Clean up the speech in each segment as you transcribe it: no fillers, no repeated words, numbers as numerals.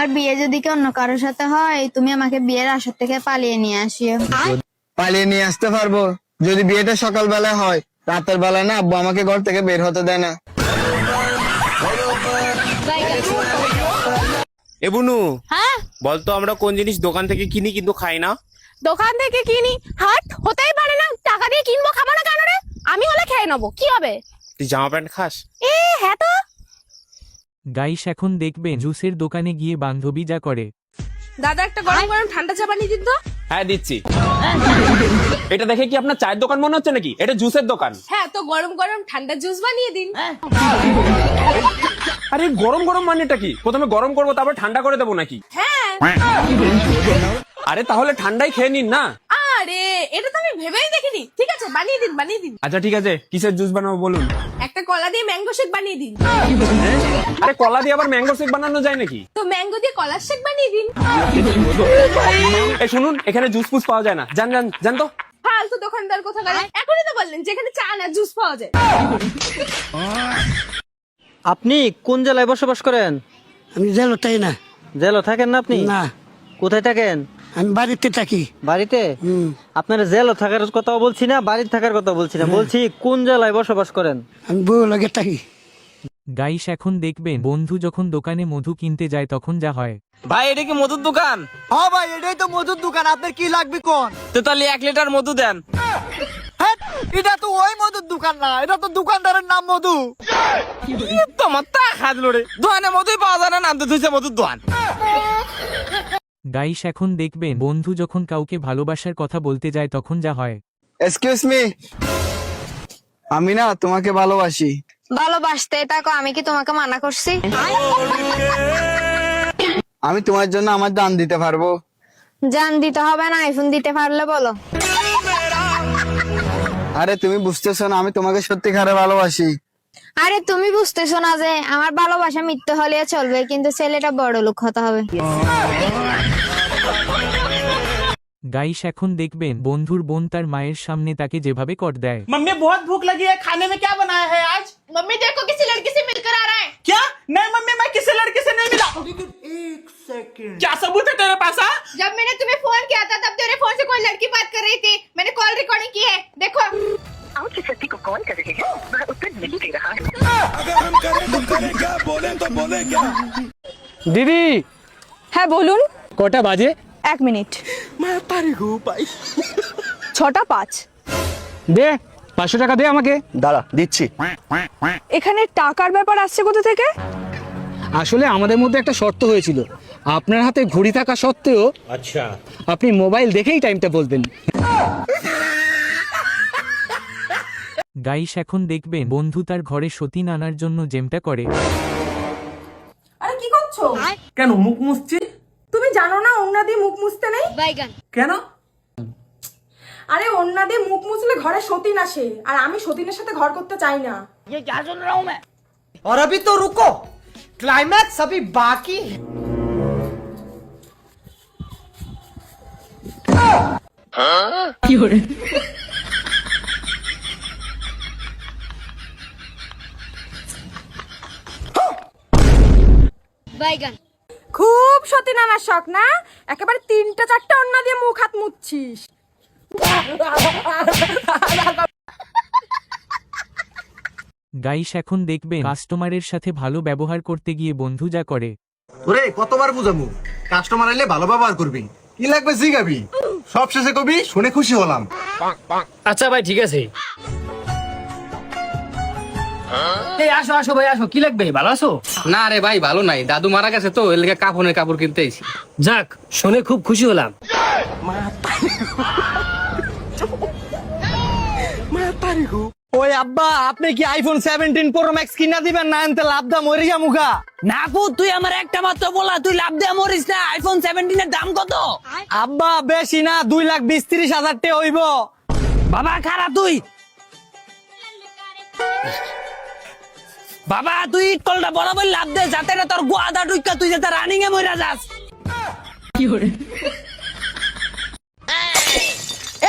আমার বিয়ে যদি কি অন্য কারোর সাথে হয়, তুমি আমাকে বিয়ের আসর থেকে পালিয়ে নিয়ে আসিও। পালিয়ে নিয়ে আসতে পারবো যদি বিয়েটা সকালবেলায় হয়। রাতের বেলায় না আব্বু আমাকে ঘর থেকে বের হতে দেয় না। এ বুনু, হ্যাঁ বলতো আমরা কোন জিনিস দোকান থেকে কিনি কিন্তু খাই না? দোকান থেকে কিনি, হাট হতেই পারে না। টাকা দিয়ে কিনবো, খাবো না কেন রে? আমি হলে খেয়ে নেবো, কি হবে? তুই জামা প্যান্ট খাস? হ্যাঁ তো। গাইস এখন দেখবেন জুসের দোকানে গিয়ে বান্ধবী যা করে। দাদা একটা গরম গরম ঠান্ডা চা বানিয়ে দিন তো। হ্যাঁ দিচ্ছি। এটা দেখে কি আপনার চায়ের দোকান মনে হচ্ছে নাকি? এটা জুসের দোকান। হ্যাঁ তো গরম গরম ঠান্ডা জুস বানিয়ে দিন। আরে গরম গরম মানেটা কি? প্রথমে গরম করবো তারপর ঠান্ডা করে দেবো নাকি? হ্যাঁ। আরে তাহলে ঠান্ডাই খেয়ে নিন না। আরে এটা তো আমি ভেবেই দেখিনি। ঠিক আছে বানিয়ে দিন, বানিয়ে দিন। আচ্ছা ঠিক আছে, কিসের জুস বানাবো বলুন? একটা কলা দিয়ে ম্যাঙ্গো শেক বানিয়ে দিন। আরে কলা দিয়ে আবার ম্যাঙ্গো শেক বানানো যায় নাকি? তো ম্যাঙ্গো দিয়ে কলার শেক বানিয়ে দিন। এই শুনুন, এখানে জুস ফুস পাওয়া যায় না। জান জান জান তো। ফালতু দোকানদার কোথাকার। এখনই তো বললেন যেখানে চা না জুস পাওয়া যায়। আপনি কোন জেলায় বসবাস করেন? আমি জেলতাই না। জেলো থাকেন না আপনি? না, কোথায় থাকেন? আমি বাড়িতে থাকি। বাড়িতে? আপনার জেলো থাকার কথা বলছি না, বাড়িতে থাকার কথা বলছি না, বলছি কোন জেলায় বসবাস করেন? আমি বউ লাগে থাকি। গাইস এখন দেখবেন বন্ধু যখন দোকানে মধু কিনতে যায় তখন যা হয়। ভাই এটা কি মধুর দোকান? হ্যাঁ ভাই, এটাই তো মধুর দোকান। আপনার কি লাগবে কোন? তো তাহলে 1 লিটার মধু দেন। এটা তো ওই মধুর দোকান না, এটা তো দোকানদারের নাম মধু। তোমার তা খাদ লড়ে দোকানে মধুই পাওয়া যায় না, নাম তো তুইছে মধুর দোকান। গাইস এখন দেখবেন বন্ধু যখন কাউকে ভালোবাসার কথা বলতে যায় তখন যা হয়। এক্সকিউজ মি, আমি না তোমাকে ভালোবাসি। ভালোবাসতে থাকো, আমি কি তোমাকে মানা করছি? আমি তোমার জন্য আমার জান দিতে পারবো। জান দিতে হবে না, আইফোন দিতে পারলে বলো। আরে তুমি বুঝতেছো না, আমি তোমাকে সত্যিকারে ভালোবাসি। আরে তুমি বুঝতেছো না যে আমার ভালোবাসা মিথ্যে হলে চলবে, কিন্তু ছেলেটা বড় লোক হতে হবে। গাইস এখন দেখবেন বন্ধুর বোন তার মায়ের সামনে তাকে যেভাবে কর দেয়। मम्मी बहुत भूख लगी है, खाने में क्या बनाया है आज? मम्मी देखो किसी लड़की से मिलकर आ रहा है। क्या? नहीं मम्मी, मैं किसी लड़के से नहीं मिला। एक सेकंड, क्या सबूत है तेरे पास? जब मैंने तुम्हें फोन किया था तब तेरे फोन से कोई लड़की बात कर रही थी। मैंने कॉल रिकॉर्डिंग की है, देखो। आप जिस व्यक्ति को कॉल कर रहे हैं वह उत्तर नहीं दे रहा है। দিদি হ্যাঁ বলুন। কটা বাজে? 1 মিনিট। 6:05। দে 500 টাকা দে আমাকে। দাঁড়া দিচ্ছি। এখানে টাকার ব্যাপার আসছে কোথা থেকে? আসলে আমাদের মধ্যে একটা শর্ত হয়েছিল, আপনার হাতে ঘড়ি থাকা সত্ত্বেও আচ্ছা আপনি মোবাইল দেখেই টাইমটা বলবেন। গাইস এখন দেখবেন বন্ধু তার ঘরে সতীন আনার জন্য জেমটা করে। আরে কি করছো? কেন মুখ মুছছি? তুমি জানো না ওন্না দিয়ে মুখ মুছতে নেই? কেন? আরে ওন্না দিয়ে মুখ মুছলে ঘরে সতীন আসে, আর আমি সতীনের সাথে ঘর করতে চাই না। और अभी तो रुको, क्लाइमैक्स अभी बाकी है। খুব সতীন আনার শখ না? একেবারে 3টা-4টা ওন্না দিয়ে মুখ হাত মুছছিস। গাইস এখন দেখবেন কাস্টমারের সাথে ভালো ব্যবহার করতে গিয়ে বন্ধু যা করে। ওরে কতবার বুঝামু, কাস্টমার আইলে ভালো ব্যবহার করবি, কি লাগবে জিগাবি, সব শেষে কবি শুনে খুশি হলাম। আচ্ছা ভাই ঠিক আছে। এই আসো আসো ভাই আসো, কি লাগবে? ভালো আছো? না রে ভাই ভালো নাই, দাদু মারা গেছে তো এর লেগে কাফনের কাপড় কিনতে আইছি। যাক শুনে খুব খুশি হলাম। ওই আব্বা, আপনি কি আইফোন 17 প্রো ম্যাক্স কিনা দিবেন না? এনতে লাভ দাম মরি যা মুখা। না কো তুই আমার একটা মাত্র বলা, তুই লাভ দে মরিস না। আইফোন 17 এর দাম কত? আব্বা বেশি না, 2,20,30,000 টাকা হইব। বাবা খারাপ তুই। বাবা তুই কলটা বরাবর লাভ দে, যাতে না তোর গোয়াদা ঢুইকা তুই যাতে রানিং এ মইরা যাস।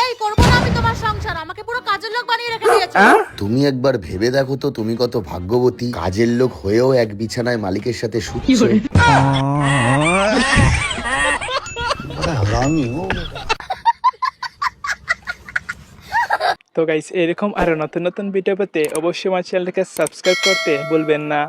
এই করব না আমি তোমার সংসার, আমাকে পুরো কাজের লোক বানিয়ে রেখে দিয়েছো। তুমি একবার ভেবে দেখো তো, তুমি কত ভাগ্যবতী, কাজের লোক হয়েও এক বিছানায় মালিকের সাথে শুচ্ছো। তো গাইস এরকম আরো নতুন নতুন ভিডিও পেতে অবশ্যই আমার চ্যানেলটাকে সাবস্ক্রাইব করতে ভুলবেন না।